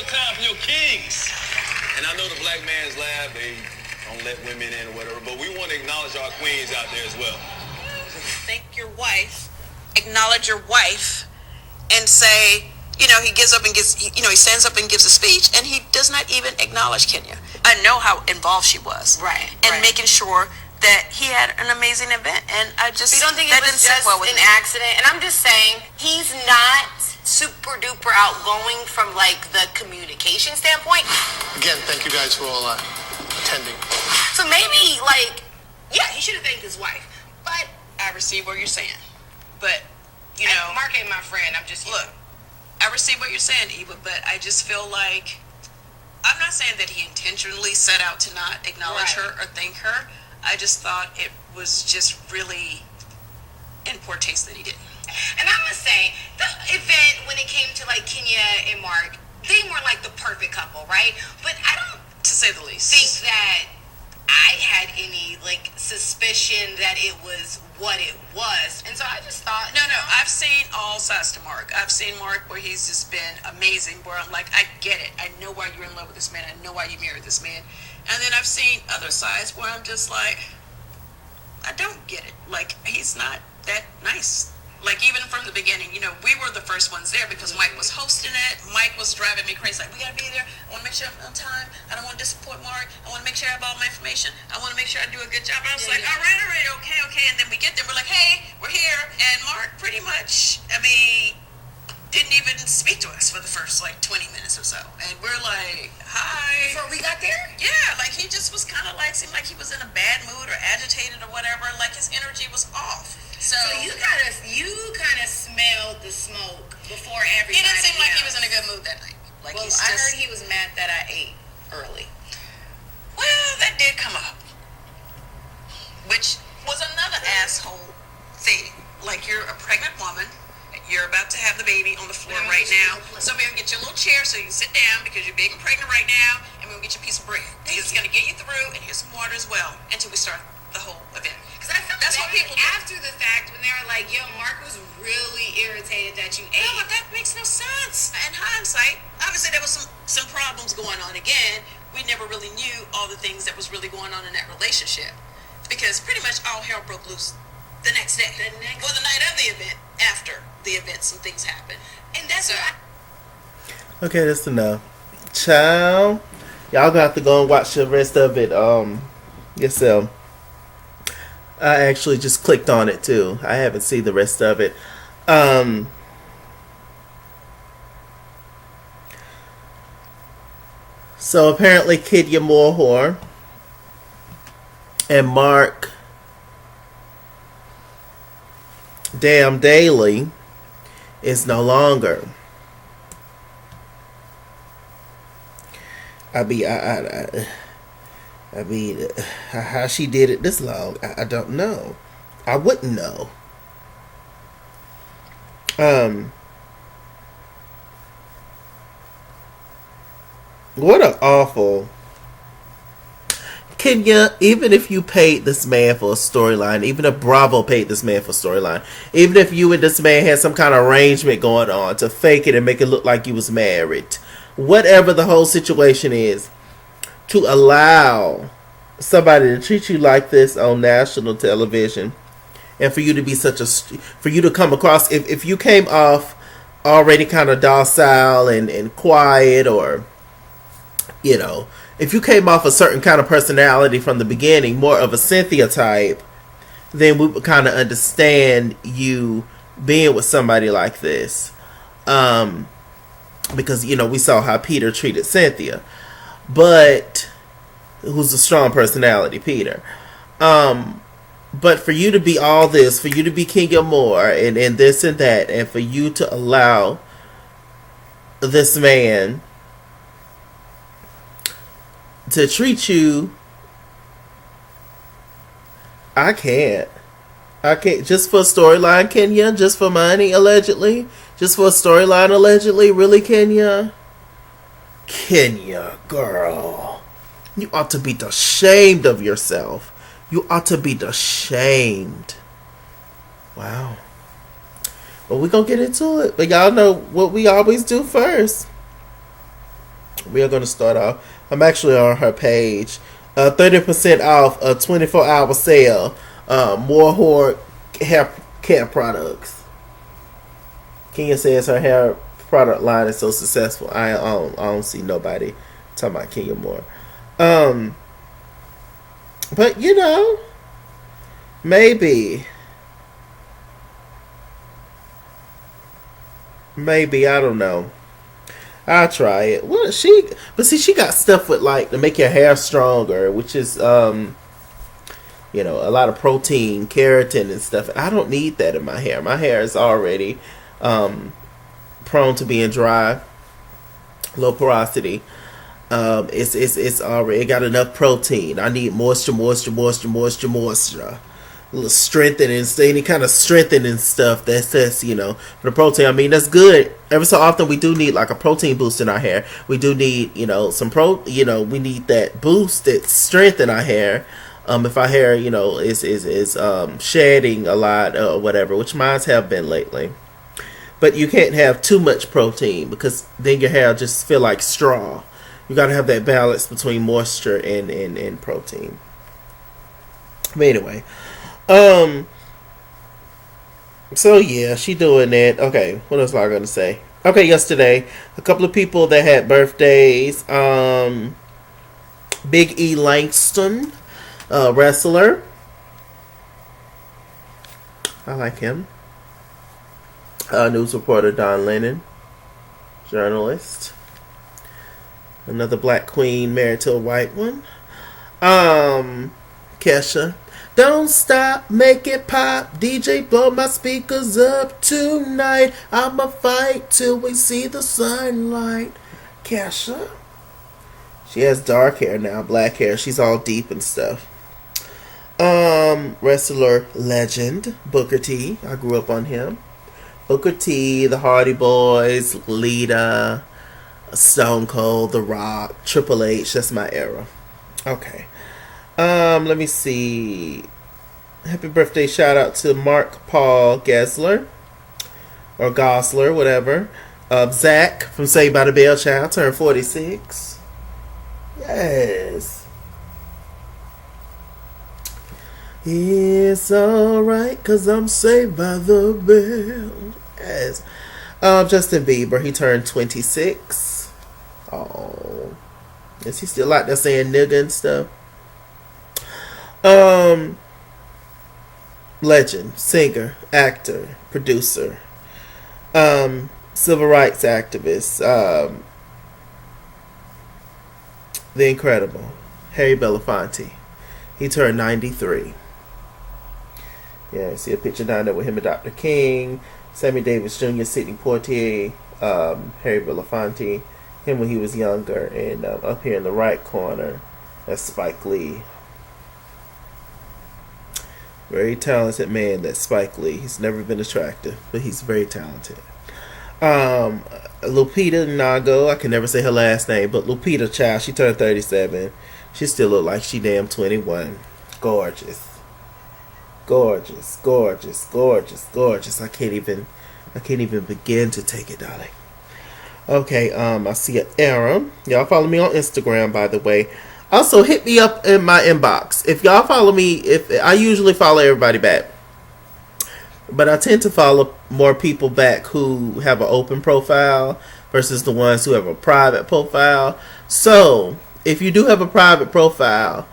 time for your kings. And I know the black man's lab, they don't let women in or whatever, but we want to acknowledge our queens out there as well. Thank your wife, acknowledge your wife, and say, you know, he gives up and gives, you know, he stands up and gives a speech, and he does not even acknowledge Kenya. I know how involved she was, right? And making sure that he had an amazing event, and I just you don't think it was just an accident? And I'm just saying, he's not super duper outgoing from like the communication standpoint. Again, thank you guys for all attending. So maybe like, yeah, he should have thanked his wife. But I receive what you're saying, but you know, Mark ain't my friend. I'm just look. I receive what you're saying, Eva, but I just feel like I'm not saying that he intentionally set out to not acknowledge her or thank her. I just thought it was just really in poor taste that he didn't. And I must say, the event when it came to like Kenya and Mark, they were like the perfect couple, right? But I don't, to say the least, think that I had any like suspicion that it was what it was. And so I just thought, no, I've seen all sides to Mark. I've seen Mark where he's just been amazing, where I'm like, I get it. I know why you're in love with this man. I know why you married this man. And then I've seen other sides where I'm just like, I don't get it. Like, he's not that nice. Like, even from the beginning, you know, we were the first ones there because Mike was hosting it. Mike was driving me crazy. Like, we got to be there. I want to make sure I'm on time. I don't want to disappoint Mark. I want to make sure I have all my information. I want to make sure I do a good job. And I was like, all right, okay. And then we get there. We're like, hey, we're here. And Mark pretty much, I mean, didn't even speak to us for the first, like, 20 minutes or so. And we're like, hi. Before we got there? Yeah, like, he just was kind of like, seemed like he was in a bad mood or agitated or whatever. Like, his energy was off. So you kind of smelled the smoke before everybody. He didn't seem like he was in a good mood that night. Like, well, I heard he was mad that I ate early. Well, that did come up, which was another asshole thing. Like, you're a pregnant woman, you're about to have the baby on the floor right now. So we're gonna get you a little chair so you can sit down because you're big and pregnant right now, and we're gonna get you a piece of bread. It's gonna get you through, and here's some water as well until we start the whole event. That's what people do. After the fact, when they were like, yo, Mark was really irritated that you ate. No, but that makes no sense. In hindsight, obviously there was some problems going on. Again, we never really knew all the things that was really going on in that relationship because pretty much all hell broke loose the next day. The night of the event, after the event, some things happened. And that's okay, that's enough. Child, y'all gonna have to go and watch the rest of it yourself. I actually just clicked on it too. I haven't seen the rest of it. So apparently Kenya Moore and Mark Damn Daly is no longer. I mean, how she did it this long, I don't know. I wouldn't know. What an awful... Kenya, even if you paid this man for a storyline, even if Bravo paid this man for a storyline, even if you and this man had some kind of arrangement going on to fake it and make it look like you was married, whatever the whole situation is, to allow somebody to treat you like this on national television, and for you to be for you to come across, if you came off already kind of docile and quiet, or, you know, if you came off a certain kind of personality from the beginning, more of a Cynthia type, then we would kind of understand you being with somebody like this. Because, you know, we saw how Peter treated Cynthia. But, who's a strong personality, Peter. But for you to be all this, for you to be Kenya Moore, and this and that, and for you to allow this man to treat you, I can't. Just for a storyline, Kenya? Just for money, allegedly? Just for a storyline, allegedly? Really, Kenya? Kenya, girl. You ought to be ashamed of yourself. You ought to be ashamed. Wow. But we're going to get into it. But y'all know what we always do first. We are going to start off. I'm actually on her page. 30% off a 24-hour sale. More hair care products. Kenya says her hair product line is so successful. I don't see nobody talking about Kenya more. But you know, maybe I don't know. I'll try it. Well, she got stuff with like to make your hair stronger, which is you know, a lot of protein, keratin and stuff. I don't need that in my hair. My hair is already prone to being dry, low porosity. It's already got enough protein. I need moisture. Strengthening, any kind of strengthening stuff that's you know, for the protein. I mean, that's good. Every so often we do need like a protein boost in our hair. We do need, you know, we need that boost, that strength in our hair. If our hair, you know, is shedding a lot or whatever, which mine have been lately. But you can't have too much protein because then your hair just feel like straw. You gotta have that balance between moisture and protein. But anyway. So yeah, she doing that. Okay, what else was I gonna say? Okay, yesterday, a couple of people that had birthdays. Big E Langston, wrestler. I like him. News reporter Don Lennon, journalist. Another black queen married to a white one. Kesha. Don't stop, make it pop. DJ, blow my speakers up tonight. I'ma fight till we see the sunlight. Kesha. She has dark hair now, black hair. She's all deep and stuff. Wrestler legend, Booker T. I grew up on him. Booker T, the Hardy Boys, Lita, Stone Cold, The Rock, Triple H. That's my era. Okay. Let me see. Happy birthday shout out to Mark Paul Gessler. Or Gosler, whatever. Zach from Saved by the Bell Child turned 46. Yes. It's alright, cause I'm saved by the bell. Yes. Justin Bieber, he turned 26. Oh. Is he still out there saying nigga and stuff? Legend, singer, actor, producer, civil rights activist, the incredible Harry Belafonte. He turned 93. Yeah, see a picture down there with him and Dr. King, Sammy Davis Jr., Sidney Poitier, Harry Belafonte, him when he was younger, and up here in the right corner, that's Spike Lee. Very talented man, that Spike Lee. He's never been attractive, but he's very talented. Lupita Nyong'o, I can never say her last name, but Lupita Child, she turned 37. She still look like she damn 21. Gorgeous. Gorgeous, gorgeous, gorgeous, gorgeous. I can't even begin to take it, darling. Okay, I see an error. Y'all follow me on Instagram, by the way. Also, hit me up in my inbox. If y'all follow me, if I usually follow everybody back, but I tend to follow more people back who have an open profile versus the ones who have a private profile. So, if you do have a private profile,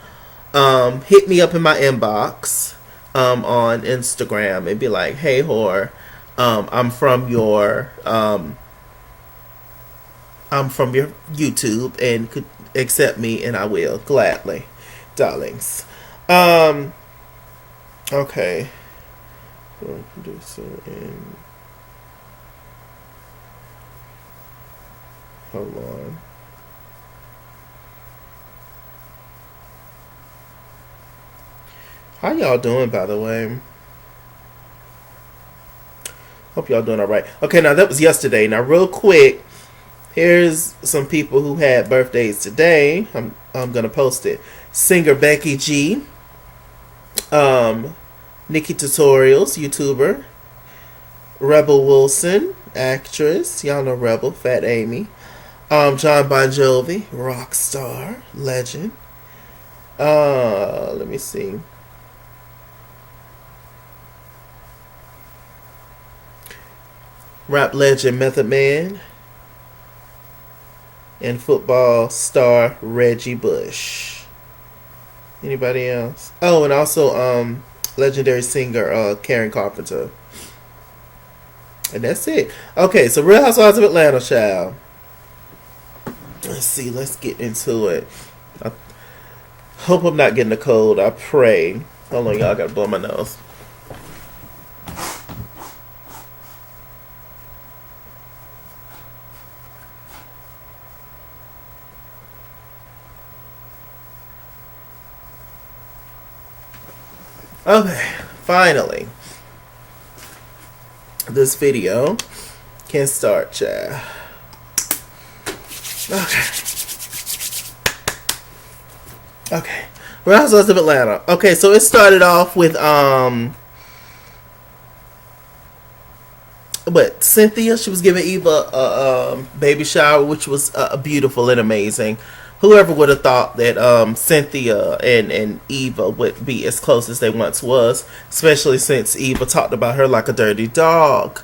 hit me up in my inbox on Instagram and be like, "Hey, whore, I'm from your YouTube and could accept me, and I will gladly, darlings." Okay. Producer and hold on. How y'all doing, by the way? Hope y'all doing all right. Okay, now that was yesterday. Now, real quick, here's some people who had birthdays today. I'm gonna post it. Singer Becky G, Nikki Tutorials, YouTuber, Rebel Wilson, actress. Y'all know Rebel, Fat Amy. John Bon Jovi, rock star, legend. Let me see. Rap legend Method Man. And football star Reggie Bush. Anybody else? Oh, and also legendary singer Karen Carpenter. And that's it. Okay, so Real Housewives of Atlanta, child. Let's see. Let's get into it. I hope I'm not getting a cold. I pray. Hold on, y'all. I gotta blow my nose. Okay, finally. This video can start, child. Okay. Real Housewives of Atlanta. Okay, so it started off with but Cynthia, she was giving Eva a baby shower, which was beautiful and amazing. Whoever would have thought that Cynthia and Eva would be as close as they once was, especially since Eva talked about her like a dirty dog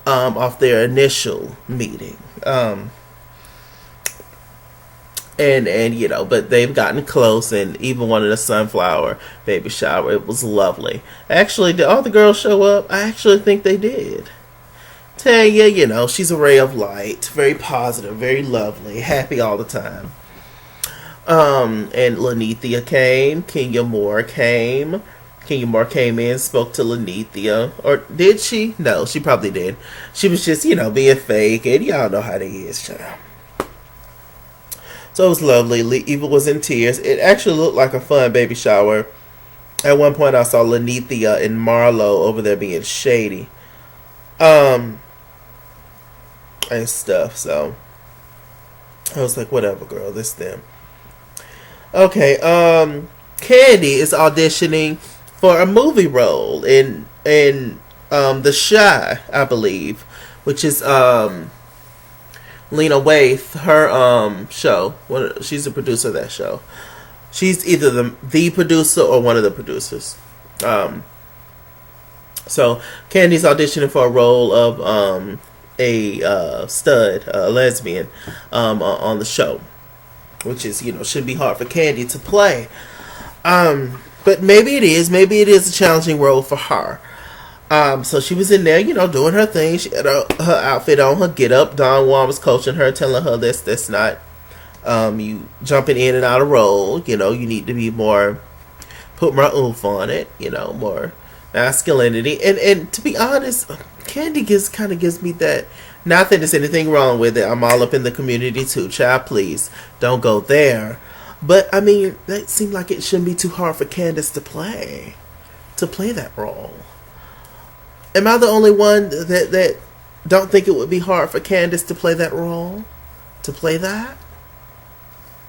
off their initial meeting. And you know, but they've gotten close, and even wanted a sunflower baby shower. It was lovely. Actually, did all the girls show up? I actually think they did. Tanya, you know, she's a ray of light, very positive, very lovely, happy all the time. And Lanithia came. Kenya Moore came. Kenya Moore came in, spoke to Lanithia. Or did she? No, she probably did. She was just, you know, being fake. And y'all know how they is, child. So it was lovely. Eva was in tears. It actually looked like a fun baby shower. At one point I saw Lanithia and Marlo over there being shady. And stuff. So I was like, whatever, girl. This them. Okay, Candy is auditioning for a movie role in The Shy, I believe, which is Lena Waithe, her show. She's the producer of that show. She's either the producer or one of the producers. So Candy's auditioning for a role of a stud, a lesbian, on the show. Which is, you know, shouldn't be hard for Candy to play. But maybe it is. Maybe it is a challenging role for her. So she was in there, you know, doing her thing. She had her outfit on, her get up. Don Juan was coaching her, telling her that's not you jumping in and out of role. You know, you need to be more, put more oomph on it. You know, more masculinity. And to be honest, Candy kind of gives me that. Not that there's anything wrong with it. I'm all up in the community too. Child, please don't go there. But I mean, that seemed like it shouldn't be too hard for Candace to play that role. Am I the only one that don't think it would be hard for Candace to play that role? To play that?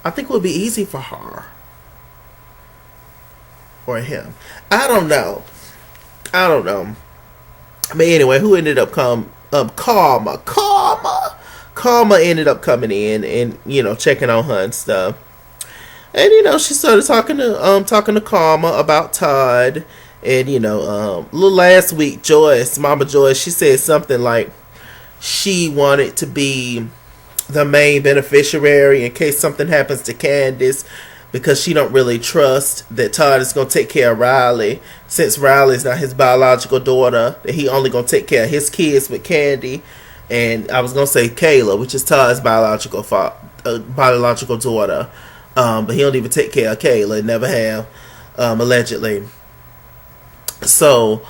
I think it would be easy for her. Or him. I don't know. But anyway, who ended up Karma ended up coming in and, you know, checking on her and stuff. And, you know, she started talking to Karma about Todd. And, you know, little last week, Mama Joyce, she said something like she wanted to be the main beneficiary in case something happens to Candace, because she don't really trust that Todd is going to take care of Riley, since Riley's not his biological daughter, that he only going to take care of his kids with Candy. And I was going to say Kayla, which is Todd's biological daughter. But he don't even take care of Kayla, never have, allegedly. So,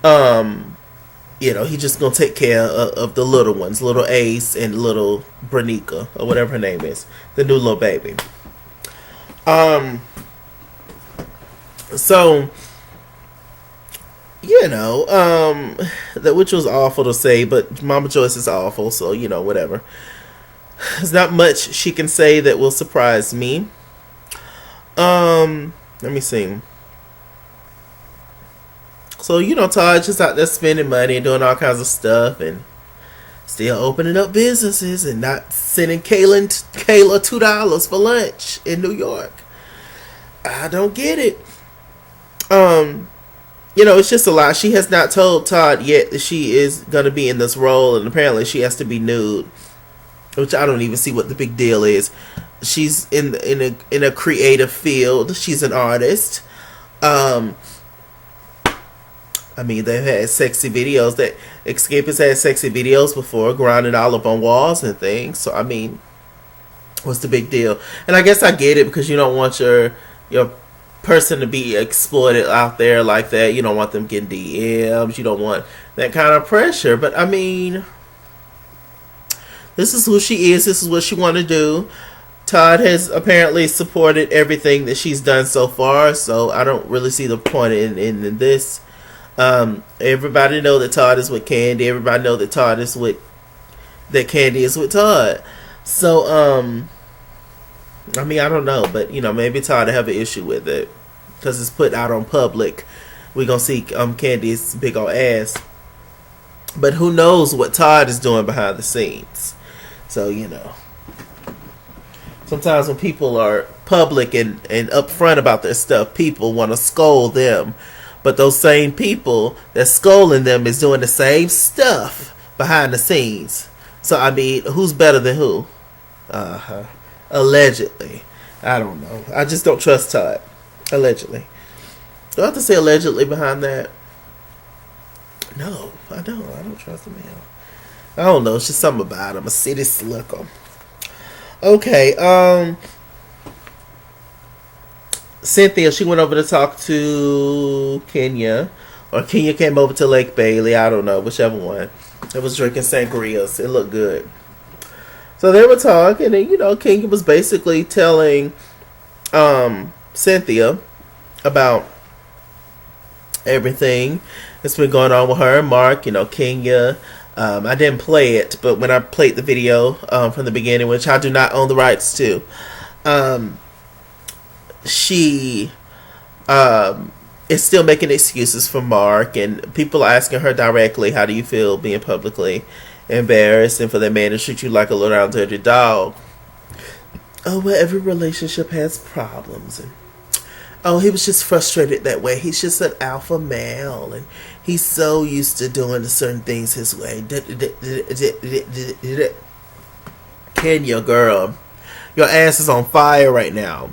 you know, he just going to take care of the little ones, little Ace and little Branica, or whatever her name is, the new little baby. So, you know, which was awful to say, but Mama Joyce is awful, so, you know, whatever. There's not much she can say that will surprise me. Let me see. So, you know, Todd just out there spending money and doing all kinds of stuff, and Still opening up businesses and not sending Kayla $2 for lunch in New York. I don't get it. It's just a lot. She has not told Todd yet that she is going to be in this role, and apparently she has to be nude, which I don't even see what the big deal is. She's in a creative field. She's an artist. They've had sexy videos. That Escapists had sexy videos before, grinding all up on walls and things. So what's the big deal? And I guess I get it, because you don't want your person to be exploited out there like that. You don't want them getting DMs. You don't want that kind of pressure. But this is who she is. This is what she want to do. Todd has apparently supported everything that she's done so far, so I don't really see the point in this. Everybody know that Todd is with Candy. Everybody know that Candy is with Todd. So I don't know, but maybe Todd will have an issue with it because it's put out on public. We're gonna see Candy's big old ass, but who knows what Todd is doing behind the scenes. So sometimes when people are public and upfront about their stuff, people want to scold them, but those same people that's scolding them is doing the same stuff behind the scenes. So who's better than who? Allegedly. I don't know. I just don't trust Todd. Allegedly. Do I have to say allegedly behind that? No, I don't. I don't trust him. I don't know. It's just something about him. A city slicker. Okay. Cynthia, she went over to talk to Kenya. Or Kenya came over to Lake Bailey. I don't know. Whichever one. It was drinking sangrias. It looked good. So they were talking, and Kenya was basically telling Cynthia about everything that's been going on with her and Mark. Kenya, I didn't play it, but when I played the video from the beginning, which I do not own the rights to, she is still making excuses for Mark, and people are asking her directly, how do you feel being publicly embarrassed and for that man to treat you like a little down dirty dog? Oh, well, every relationship has problems, and he was just frustrated that way. He's just an alpha male, and he's so used to doing certain things his way. Kenya, girl, your ass is on fire right now.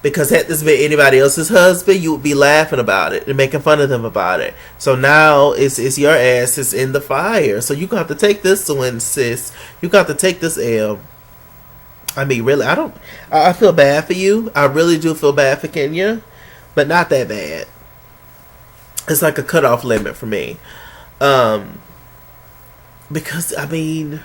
Because had this been anybody else's husband, you would be laughing about it and making fun of them about it. So now it's your ass is in the fire. So you got to take this one, sis. You got to take this L. Really, I feel bad for you. I really do feel bad for Kenya, but not that bad. It's like a cutoff limit for me. Because I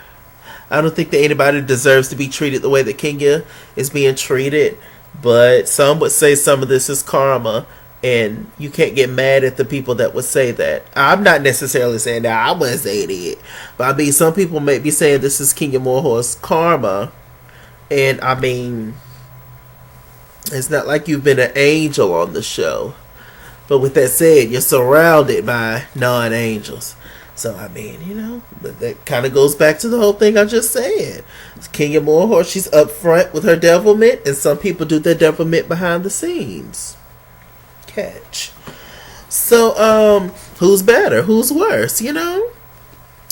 don't think that anybody deserves to be treated the way that Kenya is being treated. But some would say some of this is karma, and you can't get mad at the people that would say that. I'm not necessarily saying that. I wasn't saying it. But some people may be saying this is Kenya Moore's karma. And it's not like you've been an angel on the show. But with that said, you're surrounded by non-angels. So, but that kind of goes back to the whole thing I just said. Kenya Moore, she's up front with her devilment, and some people do their devilment behind the scenes. Catch. So, who's better? Who's worse,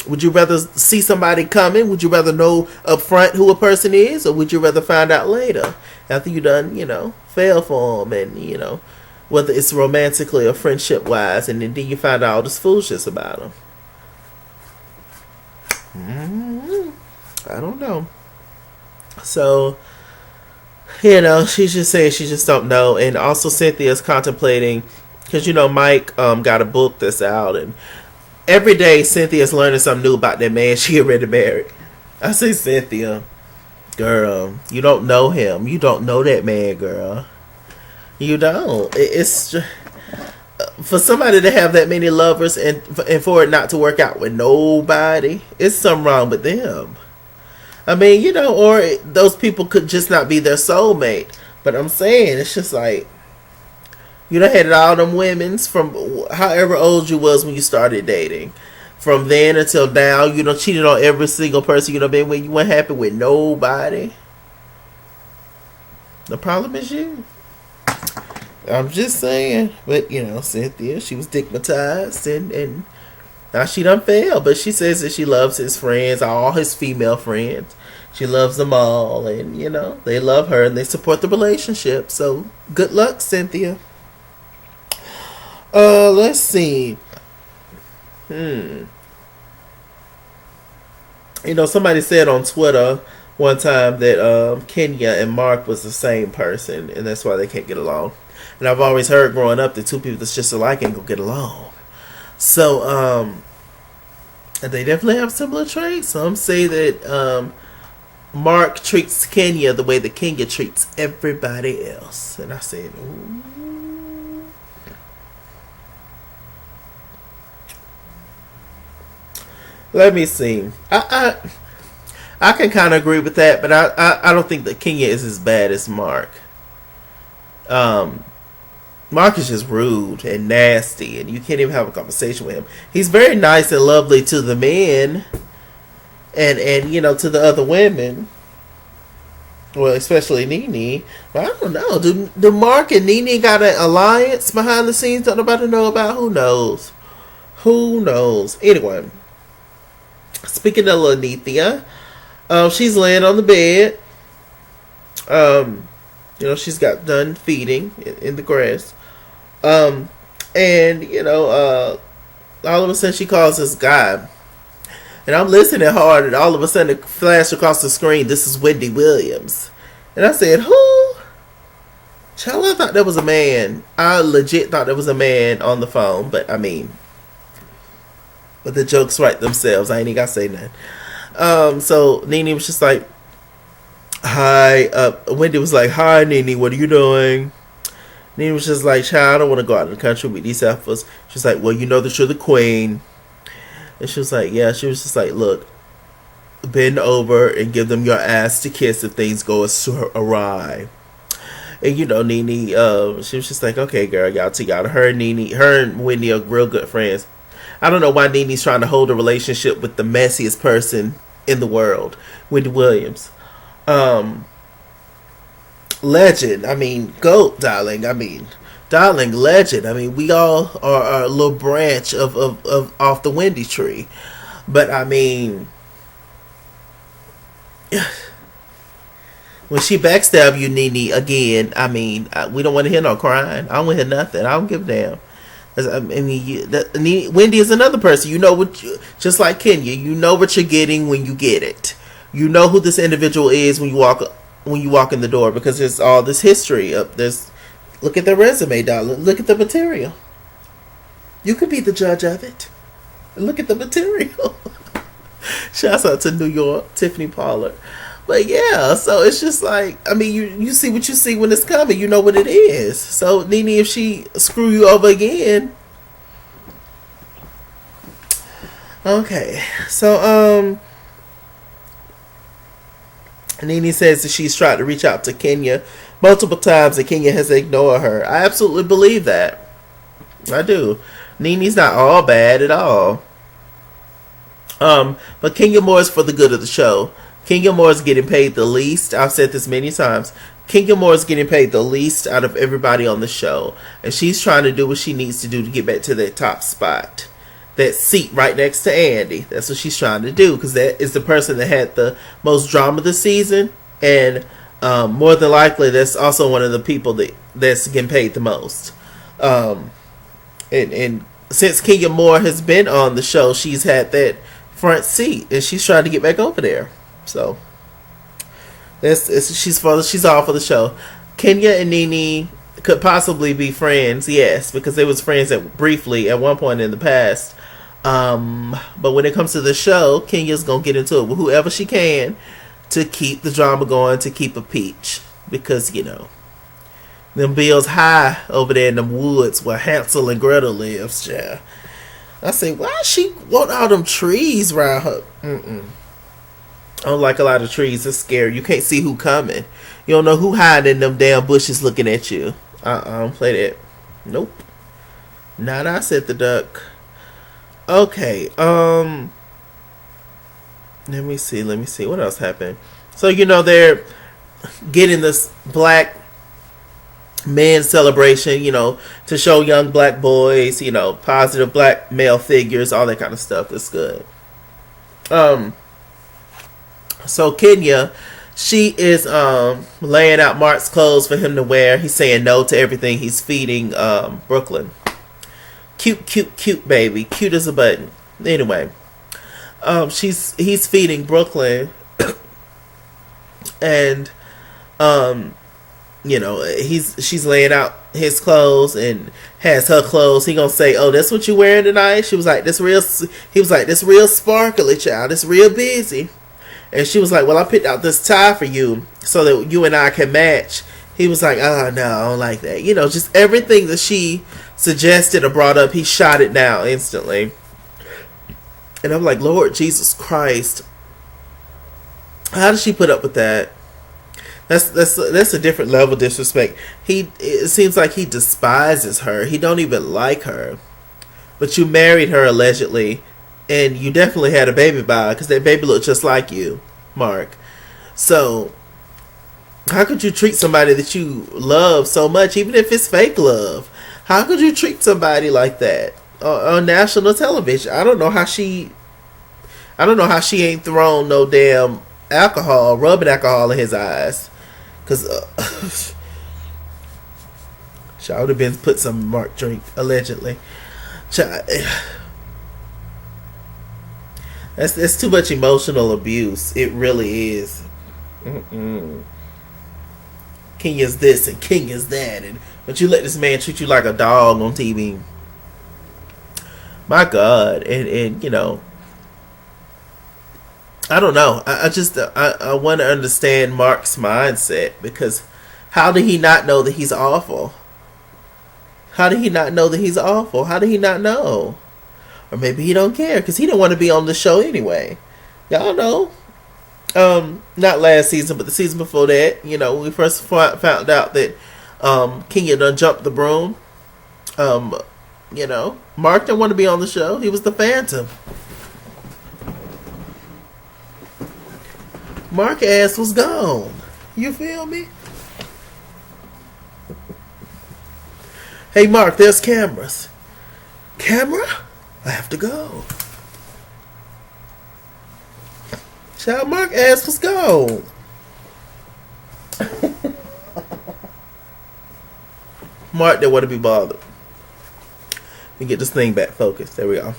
Would you rather see somebody coming? Would you rather know up front who a person is? Or would you rather find out later? After you done, fell for them and, whether it's romantically or friendship-wise, and then you find out all this foolishness about them. I don't know. So, she's just saying she just don't know. And also Cynthia's contemplating, because, Mike got a book that's out, and every day Cynthia's learning something new about that man she already married. I say, Cynthia, girl, you don't know him. You don't know that man, girl. You don't. It's just, for somebody to have that many lovers and for it not to work out with nobody, it's something wrong with them. Or those people could just not be their soulmate. But I'm saying, it's just like, you done had all them women's from however old you was when you started dating. from then until now, you done cheated on every single person you done been with. You weren't happy with nobody. The problem is you. I'm just saying. But, you know, Cynthia, she was stigmatized and now she done failed. But she says that she loves his friends, all his female friends. She loves them all. And, you know, they love her and they support the relationship. So, good luck, Cynthia. Let's see. You know, somebody said on Twitter one time that Kenya and Mark was the same person, and that's why they can't get along. And I've always heard growing up that two people that's just alike ain't gonna get along. So, they definitely have similar traits. Some say that Mark treats Kenya the way that Kenya treats everybody else. And I said, ooh. Let me see. I can kind of agree with that, but I don't think that Kenya is as bad as Mark. Mark is just rude and nasty, and you can't even have a conversation with him. He's very nice and lovely to the men, and you know, to the other women. Well, especially Nene. But I don't know. Do Mark and Nene got an alliance behind the scenes that nobody know about? Who knows? Who knows? Anyway. Speaking of Lanithia, she's laying on the bed. You know, she's got done feeding in the grass. And, you know, all of a sudden she calls this guy. And I'm listening hard, and all of a sudden it flashed across the screen, this is Wendy Williams. And I said, who? Child, I thought that was a man. I legit thought that was a man on the phone, but I mean... But the jokes write themselves. I ain't even got to say nothing. So Nene was just like, hi. Wendy was like, hi, Nene, what are you doing? Nene was just like, child, I don't want to go out of the country with these heifers. She's like, well, you know that you're the queen. And she was like, yeah. She was just like, look, bend over and give them your ass to kiss if things go awry. And you know, Nene, she was just like, okay, girl, y'all together. Her and Wendy are real good friends. I don't know why Nene's trying to hold a relationship with the messiest person in the world, Wendy Williams. Legend. I mean, GOAT, darling. I mean, darling, legend. I mean, we all are a little branch of off the Wendy tree. But I mean, when she backstab you, Nene, again, I mean, we don't want to hear no crying. I don't want to hear nothing. I don't give a damn. I mean, Wendy is another person. You know what? Just like Kenya, you know what you're getting when you get it. You know who this individual is when you walk in the door, because there's all this history up. Look at their resume, darling. Look at the material. You could be the judge of it. Look at the material. Shouts out to New York, Tiffany Pollard. But yeah, so it's just like, I mean, you see what you see when it's coming. You know what it is. So Nene, if she screw you over again, okay. So Nene says that she's tried to reach out to Kenya multiple times and Kenya has ignored her. I absolutely believe that. I do. Nene's not all bad at all. But Kenya Moore is for the good of the show. Kenya Moore is getting paid the least. I've said this many times. Kenya Moore is getting paid the least out of everybody on the show. And she's trying to do what she needs to do to get back to that top spot. That seat right next to Andy. That's what she's trying to do. Because that is the person that had the most drama this season. And more than likely, that's also one of the people that's getting paid the most. And since Kenya Moore has been on the show, she's had that front seat. And she's trying to get back over there. So she's all for the show. Kenya and Nene could possibly be friends, yes, because they was friends briefly at one point in the past. But when it comes to the show, Kenya's gonna get into it with whoever she can to keep the drama going, to keep a peach, because you know them bills high over there in the woods where Hansel and Gretel lives. Yeah, I say, why she want all them trees around her? I don't like a lot of trees. It's scary. You can't see who coming. You don't know who hiding in them damn bushes looking at you. I don't play that. Nope. Not I, said the duck. Okay. Let me see. What else happened? So they're getting this black man celebration, to show young black boys, positive black male figures, all that kind of stuff. That's good. So Kenya, she is laying out Mark's clothes for him to wear. He's saying no to everything. He's feeding Brooklyn. Cute baby, cute as a button. Anyway, he's feeding Brooklyn, and she's laying out his clothes and has her clothes. He gonna say, "Oh, that's what you wearing tonight?" She was like, "This real." He was like, "This real sparkly, child. It's real busy." And she was like, "Well, I picked out this tie for you so that you and I can match." He was like, "Oh no, I don't like that." Just everything that she suggested or brought up, he shot it down instantly. And I'm like, Lord Jesus Christ, how does she put up with that? That's a different level of disrespect. It seems like he despises her. He don't even like her. But you married her allegedly, and you definitely had a baby by her because that baby looked just like you, Mark. So how could you treat somebody that you love so much, even if it's fake love? How could you treat somebody like that on national television? I don't know how she ain't thrown no damn rubbing alcohol in his eyes. Because she would have been put some Mark drink, allegedly. That's too much emotional abuse. It really is. King is this and king is that, but you let this man treat you like a dog on TV. My God, and I don't know. I want to understand Mark's mindset, because how did he not know that he's awful? How did he not know that he's awful? How did he not know? Or maybe he don't care because he didn't want to be on the show anyway. Y'all know. Not last season, but the season before that, when we first found out that Kenya done jumped the broom. Mark didn't want to be on the show. He was the Phantom. Mark ass was gone. You feel me? Hey Mark, there's cameras. Camera? I have to go. Child, Mark ass was gone. Mark didn't want to be bothered. Let me get this thing back focused. There we go.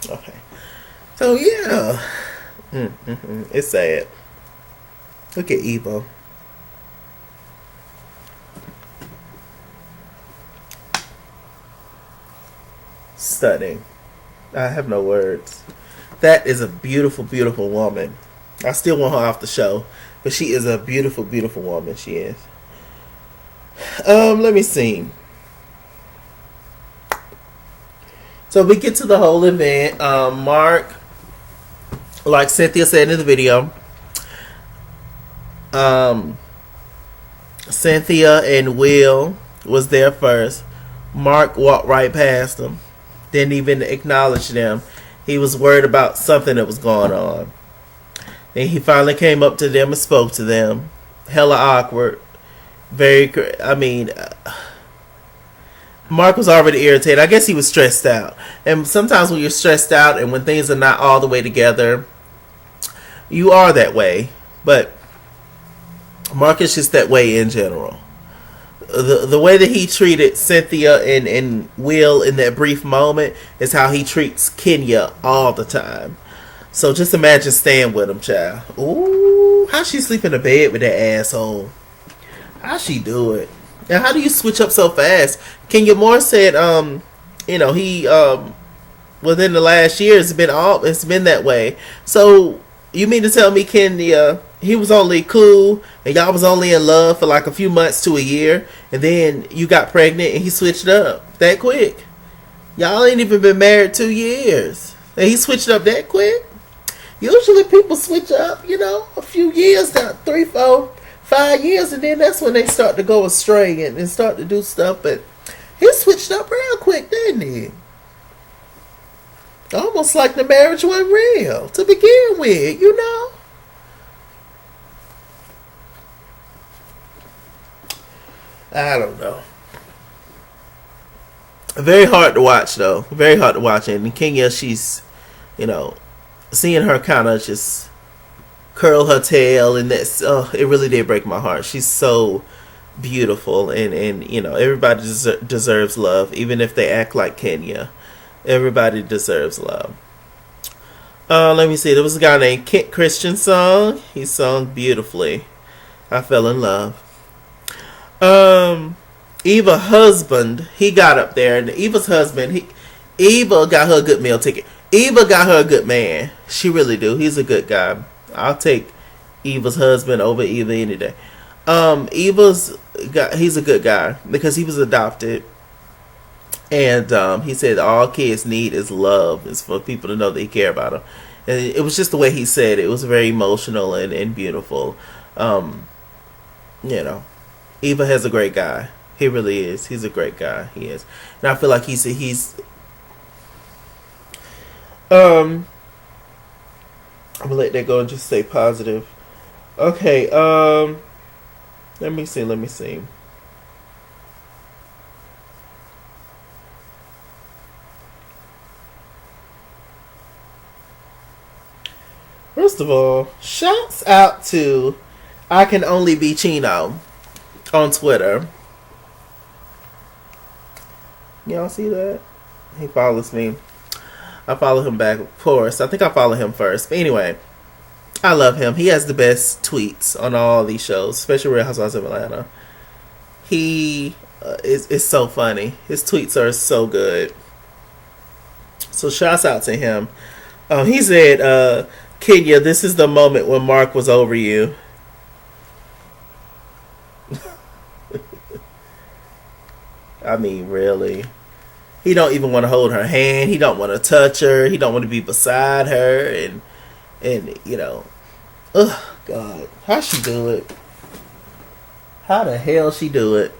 Okay. So yeah. It's sad. Look at Evo. Stunning. I have no words. That is a beautiful, beautiful woman. I still want her off the show, but she is a beautiful, beautiful woman. She is. Let me see. So we get to the whole event. Mark, like Cynthia said in the video, Cynthia and Will was there first. Mark walked right past them. Didn't even acknowledge them. He was worried about something that was going on. And he finally came up to them and spoke to them. Hella awkward. Mark was already irritated. I guess he was stressed out. And sometimes when you're stressed out and when things are not all the way together, you are that way. But Mark is just that way in general. The way that he treated Cynthia and Will in that brief moment is how he treats Kenya all the time. So just imagine staying with him, child. Ooh, how she sleep in the bed with that asshole? How she do it? And how do you switch up so fast? Kenya Moore said, he within the last year it's been that way. So you mean to tell me Kenya, he was only cool and y'all was only in love for like a few months to a year, and then you got pregnant and he switched up that quick? Y'all ain't even been married 2 years and he switched up that quick? Usually people switch up, a few years, now 3, 4, 5 years, and then that's when they start to go astray and start to do stuff. But he switched up real quick, didn't he? Almost like the marriage wasn't real to begin with, you know? I don't know. Very hard to watch, though. Very hard to watch. And Kenya, she's, you know, seeing her kind of just curl her tail, and that's, it really did break my heart. She's so beautiful, and you know, everybody deserves love, even if they act like Kenya. Everybody deserves love. Let me see. There was a guy named Kent Christian song. He sung beautifully. I fell in love. Eva husband, he got up there, and Eva's husband, Eva got her a good meal ticket. Eva got her a good man. She really do. He's a good guy. I'll take Eva's husband over Eva any day. He's a good guy because he was adopted, and he said all kids need is love. Is for people to know they care about them, and it was just the way he said it. It was very emotional and beautiful. You know, Eva has a great guy. He really is. He's a great guy. He is, and I feel like he's I'm gonna let that go and just say positive. Okay. Let me see. First of all, shouts out to I Can Only Be Chino on Twitter. Y'all see that? He follows me. I follow him back, of course. I think I follow him first. But anyway, I love him. He has the best tweets on all these shows, especially Real Housewives of Atlanta. He is so funny. His tweets are so good. So shouts out to him. He said, Kenya, this is the moment when Mark was over you. I mean, really. He don't even want to hold her hand. He don't want to touch her. He don't want to be beside her. And you know, oh God, how she do it? How the hell she do it?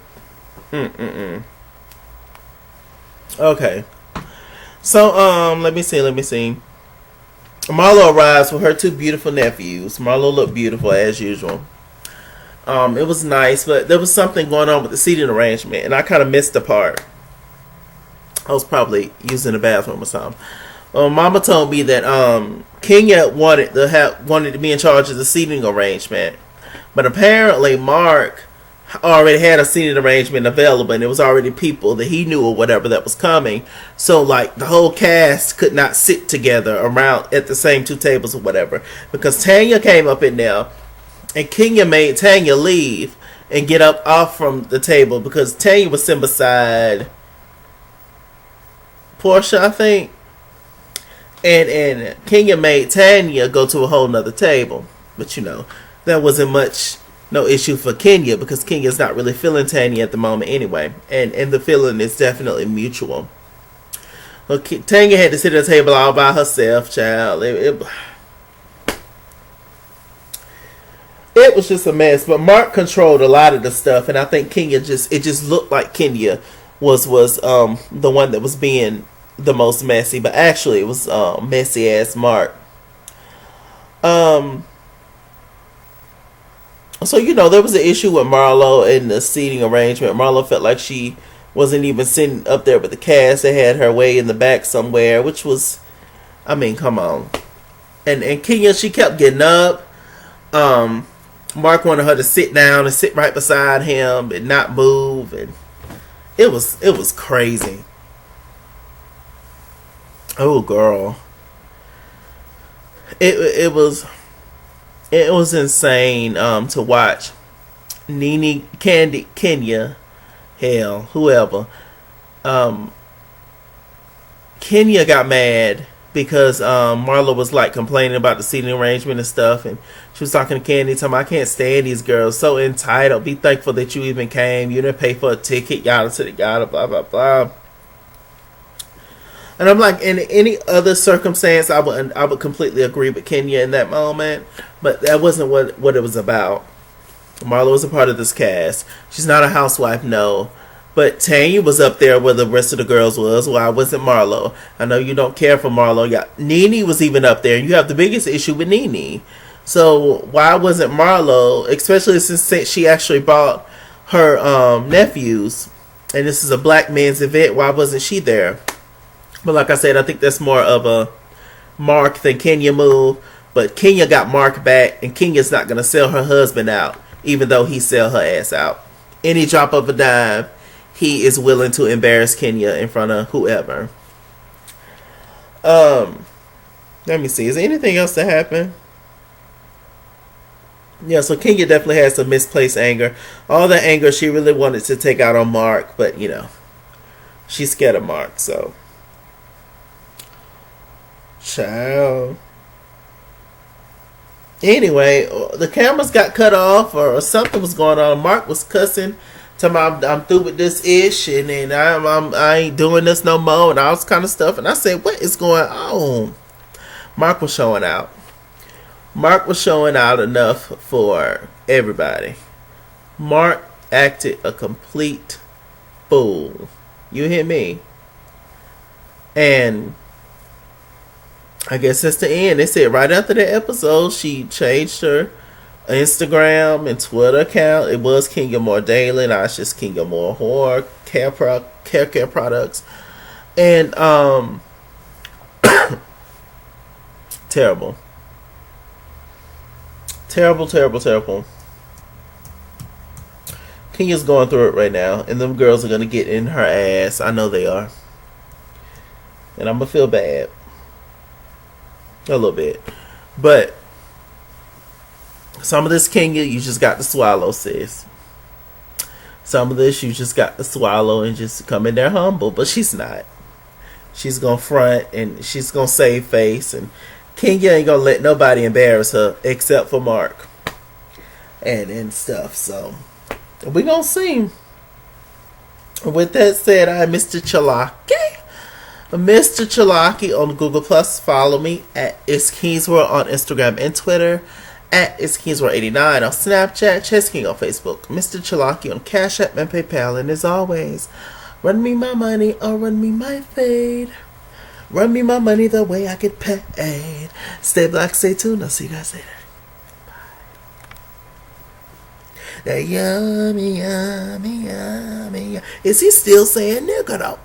Okay, so let me see. Marlo arrives with her two beautiful nephews. Marlo looked beautiful as usual. It was nice, but there was something going on with the seating arrangement, and I kind of missed the part. I was probably using the bathroom or something. Mama told me that Kenya wanted to be in charge of the seating arrangement, but apparently Mark already had a seating arrangement available, and it was already people that he knew or whatever that was coming. So like the whole cast could not sit together around at the same two tables or whatever, because Tanya came up in there, and Kenya made Tanya leave and get up off from the table because Tanya was sitting beside Portia, I think. And Kenya made Tanya go to a whole nother table. But you know, that wasn't no issue for Kenya because Kenya's not really feeling Tanya at the moment anyway. And the feeling is definitely mutual. Well, Tanya had to sit at the table all by herself, child. It was just a mess. But Mark controlled a lot of the stuff, and I think Kenya just looked like Kenya was the one that was being the most messy, but actually it was messy ass Mark. So you know, there was an issue with Marlo and the seating arrangement. Marlo felt like she wasn't even sitting up there with the cast. They had her way in the back somewhere, which was, I mean, come on. And Kenya, she kept getting up. Mark wanted her to sit down and sit right beside him and not move, and it was crazy. Oh girl, it was insane to watch. Nene, Candy, Kenya, hell, whoever. Kenya got mad because Marlo was like complaining about the seating arrangement and stuff, and she was talking to Candy, telling me, I can't stand these girls, so entitled. Be thankful that you even came. You didn't pay for a ticket, yada to the yada, blah blah blah. And I'm like, in any other circumstance, I would completely agree with Kenya in that moment, but that wasn't what it was about. Marlo was a part of this cast. She's not a housewife, no, But Tanya was up there where the rest of the girls was. Why wasn't Marlo? I know you don't care for Marlo. Yeah, Nene was even up there. You have the biggest issue with Nene. So why wasn't Marlo, especially since she actually brought her nephews, and this is a black men's event, why wasn't she there? But like I said, I think that's more of a Mark than Kenya move. But Kenya got Mark back, and Kenya's not going to sell her husband out, even though he sell her ass out. Any drop of a dime, he is willing to embarrass Kenya in front of whoever. Let me see. Is there anything else that happened? Yeah, so Kenya definitely has some misplaced anger. All the anger she really wanted to take out on Mark, but you know, she's scared of Mark, so. Child. Anyway, the cameras got cut off or something was going on. Mark was cussing, telling me I'm through with this ish, and then I ain't doing this no more, and all this kind of stuff. And I said, what is going on? Mark was showing out. Mark was showing out enough for everybody. Mark acted a complete fool. You hear me? And I guess that's the end. They said right after the episode, she changed her Instagram and Twitter account. It was Kenya Moore Daily. Now it's just Kenya Moore Horror Care Products. And terrible. Terrible. Kenya's going through it right now, and them girls are gonna get in her ass. I know they are. And I'm gonna feel bad. A little bit. But some of this Kenya, you just got to swallow, sis. Some of this you just got to swallow and just come in there humble. But she's not. She's gonna front and she's gonna save face, and Kenya ain't gonna let nobody embarrass her except for Mark and stuff. So we gonna see. With that said, I'm Mr. Chalaki. Mr. Chalaki on Google Plus. Follow me at IsKeysWorld on Instagram and Twitter. At IsKeysWorld89 on Snapchat. Chess King on Facebook. Mr. Chalaki on Cash App and PayPal. And as always, run me my money or run me my fade. Run me my money the way I get paid. Stay black, stay tuned. I'll see you guys later. Bye. That yummy. Is he still saying nigga though?